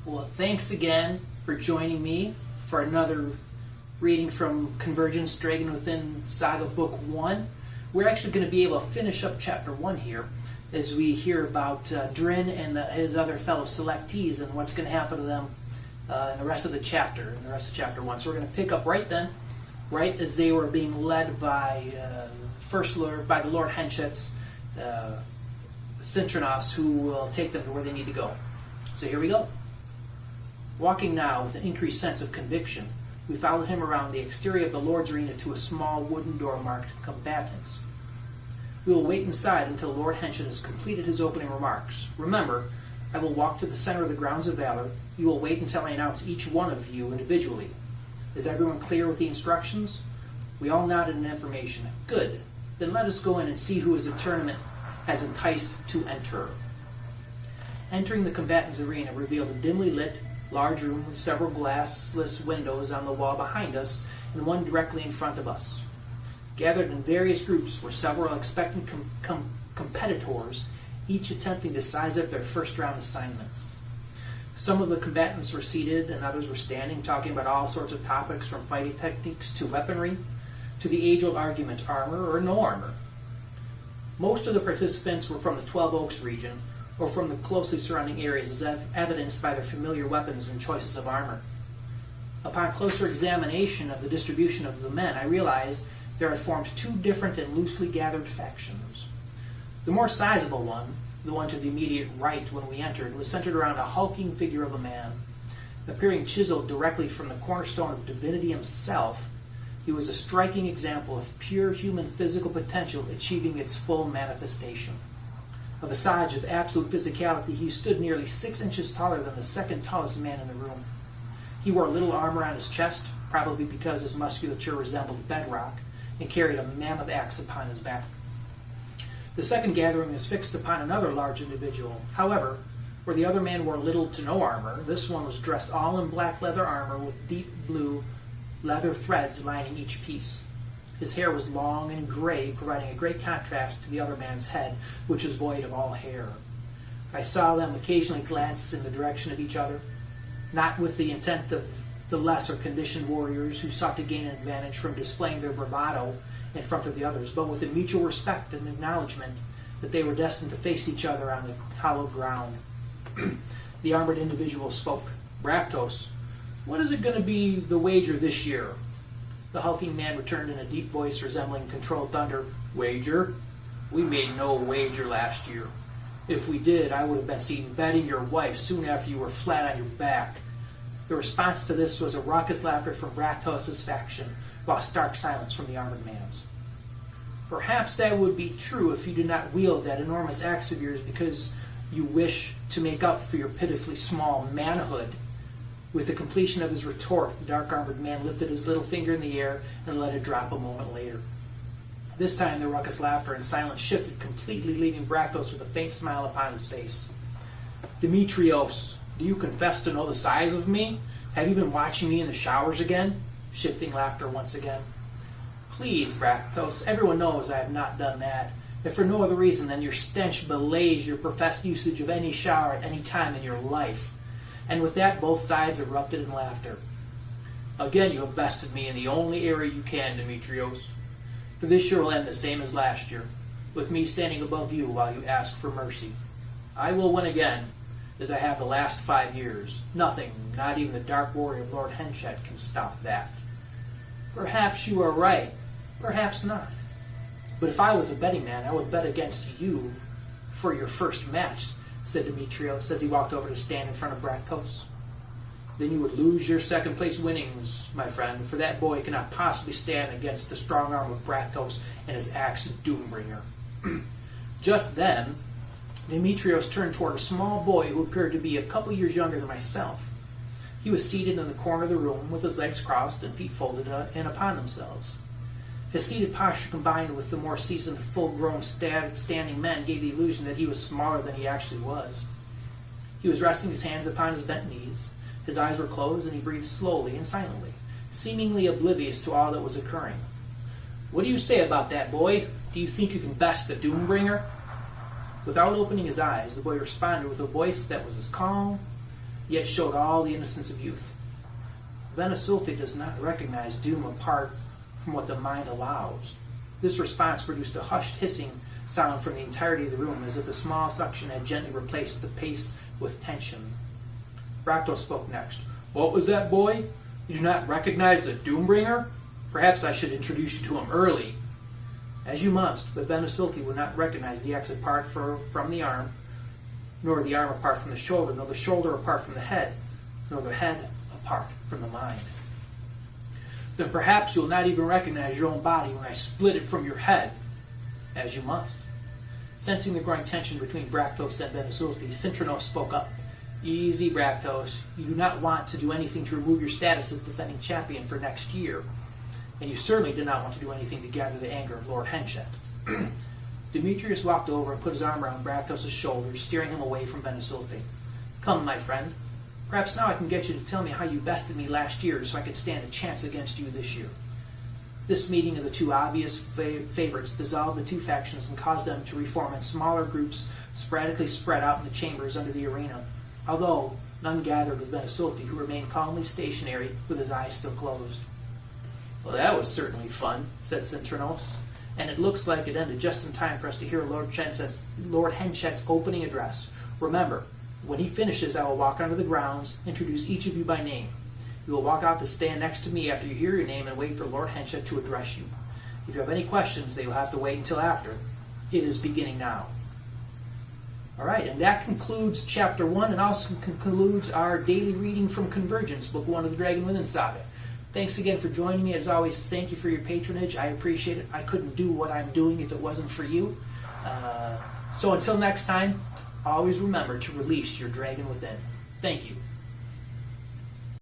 Well, thanks again for joining me for another reading from Convergence, Dragon Within Saga Book 1. We're actually going to be able to finish up Chapter 1 here as we hear about Drin and his other fellow selectees and what's going to happen to them in the rest of the chapter, in the rest of Chapter 1. So we're going to pick up right then, right as they were being led by by the Lord Henchet's Cintranos, who will take them to where they need to go. So here we go. Walking now with an increased sense of conviction, we followed him around the exterior of the Lord's Arena to a small wooden door marked Combatants. We will wait inside until Lord Henchet has completed his opening remarks. Remember, I will walk to the center of the grounds of valor. You will wait until I announce each one of you individually. Is everyone clear with the instructions? We all nodded in affirmation. Good. Then let us go in and see who is the tournament has enticed to enter. Entering the combatants' arena revealed a dimly lit, large room with several glassless windows on the wall behind us and one directly in front of us. Gathered in various groups were several expectant competitors, each attempting to size up their first round assignments. Some of the combatants were seated and others were standing, talking about all sorts of topics from fighting techniques to weaponry to the age-old argument, armor or no armor. Most of the participants were from the 12 Oaks region, or from the closely surrounding areas, as evidenced by their familiar weapons and choices of armor. Upon closer examination of the distribution of the men, I realized there had formed two different and loosely gathered factions. The more sizable one, the one to the immediate right when we entered, was centered around a hulking figure of a man. Appearing chiseled directly from the cornerstone of divinity himself, he was a striking example of pure human physical potential achieving its full manifestation. A visage of absolute physicality, he stood nearly 6 inches taller than the second tallest man in the room. He wore little armor on his chest, probably because his musculature resembled bedrock, and carried a mammoth axe upon his back. The second gathering was fixed upon another large individual. However, where the other man wore little to no armor, this one was dressed all in black leather armor with deep blue leather threads lining each piece. His hair was long and gray, providing a great contrast to the other man's head, which was void of all hair. I saw them occasionally glance in the direction of each other, not with the intent of the lesser conditioned warriors who sought to gain an advantage from displaying their bravado in front of the others, but with a mutual respect and acknowledgement that they were destined to face each other on the hallowed ground. The armored individual spoke. Raptos, what is it going to be the wager this year? The hulking man returned in a deep voice resembling controlled thunder. Wager? We made no wager last year. If we did, I would have been seen betting your wife soon after you were flat on your back. The response to this was a raucous laughter from Raptos' faction, while stark silence from the armored man's. Perhaps that would be true if you did not wield that enormous axe of yours because you wish to make up for your pitifully small manhood. With the completion of his retort, the dark-armored man lifted his little finger in the air and let it drop a moment later. This time the raucous laughter and silence shifted completely, leaving Bractos with a faint smile upon his face. Demetrios, do you confess to know the size of me? Have you been watching me in the showers again? Shifting laughter once again. Please, Bractos, everyone knows I have not done that, if for no other reason than your stench belays your professed usage of any shower at any time in your life. And with that, both sides erupted in laughter. Again, you have bested me in the only area you can, Demetrios. For this year will end the same as last year, with me standing above you while you ask for mercy. I will win again, as I have the last 5 years. Nothing, not even the dark warrior of Lord Henchet, can stop that. Perhaps you are right, perhaps not. But if I was a betting man, I would bet against you for your first match, said Demetrios as he walked over to stand in front of Bractos. Then you would lose your second place winnings, my friend, for that boy cannot possibly stand against the strong arm of Bractos and his axe Doombringer. Just then, Demetrios turned toward a small boy who appeared to be a couple years younger than myself. He was seated in the corner of the room with his legs crossed and feet folded in upon themselves. His seated posture combined with the more seasoned, full-grown standing men gave the illusion that he was smaller than he actually was. He was resting his hands upon his bent knees. His eyes were closed and he breathed slowly and silently, seemingly oblivious to all that was occurring. What do you say about that, boy? Do you think you can best the Doombringer? Without opening his eyes, the boy responded with a voice that was as calm yet showed all the innocence of youth. Venesulti does not recognize doom apart from what the mind allows. This response produced a hushed hissing sound from the entirety of the room, as if the small suction had gently replaced the pace with tension. Roberto spoke next. "What was that, boy? You do not recognize the Doombringer? Perhaps I should introduce you to him early." "As you must, but Venesulti would not recognize the axe apart from the arm, nor the arm apart from the shoulder, nor the shoulder apart from the head, nor the head apart from the mind." "Then perhaps you will not even recognize your own body when I split it from your head." "As you must." Sensing the growing tension between Bractos and Venesulti, Cintranos spoke up. "Easy, Bractos. You do not want to do anything to remove your status as defending champion for next year, and you certainly do not want to do anything to gather the anger of Lord Henchett." Demetrius walked over and put his arm around Bractos' shoulders, steering him away from Venesulti. "Come, my friend. Perhaps now I can get you to tell me how you bested me last year so I could stand a chance against you this year." This meeting of the two obvious favorites dissolved the two factions and caused them to reform in smaller groups sporadically spread out in the chambers under the arena, although none gathered with Venesulti, who remained calmly stationary with his eyes still closed. "Well, that was certainly fun," said Cintranos, "and it looks like it ended just in time for us to hear Lord Henchett's opening address. Remember, when he finishes, I will walk onto the grounds, introduce each of you by name. You will walk out to stand next to me after you hear your name and wait for Lord Henchett to address you. If you have any questions, they will have to wait until after. It is beginning now." All right, and that concludes Chapter 1 and also concludes our daily reading from Convergence, Book 1 of the Dragon Within Saga. Thanks again for joining me. As always, thank you for your patronage. I appreciate it. I couldn't do what I'm doing if it wasn't for you. So until next time, always remember to release your dragon within. Thank you.